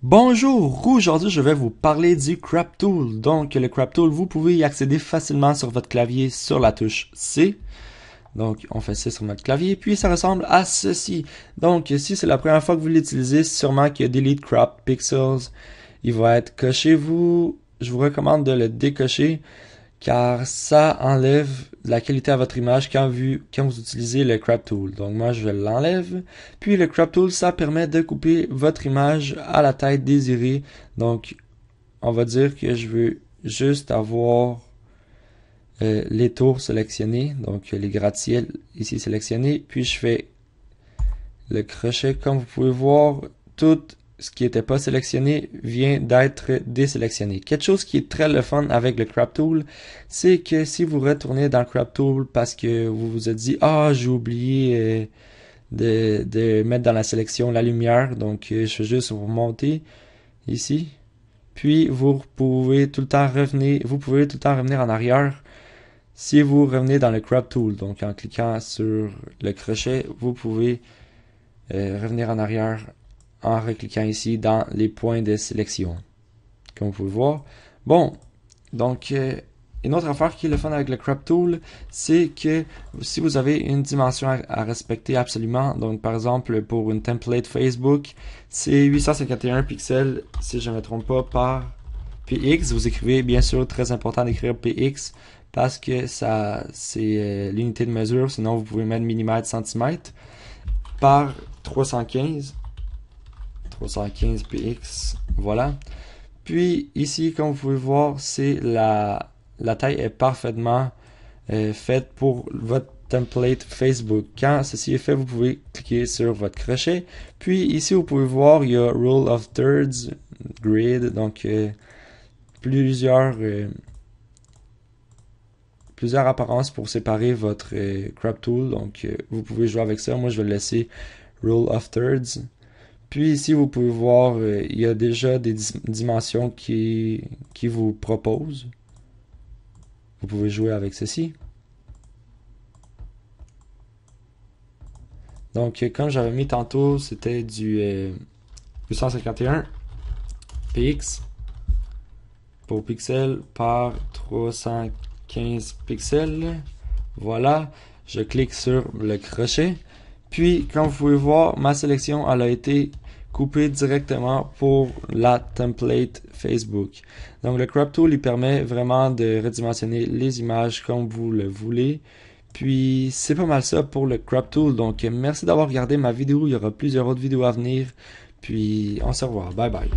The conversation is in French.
Bonjour, aujourd'hui je vais vous parler du Crop Tool. Donc le Crop Tool, vous pouvez y accéder facilement sur votre clavier sur la touche C. Donc on fait ça sur notre clavier, puis ça ressemble à ceci. Donc si c'est la première fois que vous l'utilisez, sûrement que Delete Crop Pixels, il va être coché. Je vous recommande de le décocher car ça enlève la qualité à votre image quand vous utilisez le Crop Tool. Donc moi je l'enlève. Puis le Crop Tool, ça permet de couper votre image à la taille désirée. Donc on va dire que je veux juste avoir les tours sélectionnés, donc les gratte-ciels ici sélectionnés. Puis je fais le crochet. Comme vous pouvez voir, tout ce qui n'était pas sélectionné vient d'être désélectionné. Quelque chose qui est très le fun avec le Crop Tool, c'est que si vous retournez dans le Crop Tool parce que vous vous êtes dit « Ah, j'ai oublié de mettre dans la sélection la lumière », donc je fais juste vous remonter ici. Puis vous pouvez tout le temps revenir en arrière si vous revenez dans le Crop Tool. Donc en cliquant sur le crochet, vous pouvez revenir en arrière en recliquant ici dans les points de sélection. Comme vous pouvez le voir. Bon, donc une autre affaire qui est le fun avec le Crop Tool, c'est que si vous avez une dimension à respecter absolument, donc par exemple pour une template Facebook, c'est 851 pixels, si je ne me trompe pas, par px. Vous écrivez, bien sûr, très important d'écrire px, parce que ça c'est l'unité de mesure, sinon vous pouvez mettre millimètres, centimètres, par 315 px, voilà. Puis ici, comme vous pouvez voir, c'est la taille est parfaitement faite pour votre template Facebook. Quand ceci est fait, vous pouvez cliquer sur votre crochet. Puis ici, vous pouvez voir, il y a Rule of Thirds, Grid, donc plusieurs apparences pour séparer votre Crop Tool. Donc vous pouvez jouer avec ça. Moi, je vais laisser Rule of Thirds. Puis ici, vous pouvez voir, il y a déjà des dimensions qui vous proposent. Vous pouvez jouer avec ceci. Donc, comme j'avais mis tantôt, c'était du 851 px pour pixels par 315 pixels. Voilà, je clique sur le crochet. Puis, comme vous pouvez voir, ma sélection elle a été coupée directement pour la template Facebook. Donc, le Crop Tool, il permet vraiment de redimensionner les images comme vous le voulez. Puis, c'est pas mal ça pour le Crop Tool. Donc, merci d'avoir regardé ma vidéo. Il y aura plusieurs autres vidéos à venir. Puis, on se revoit. Bye bye.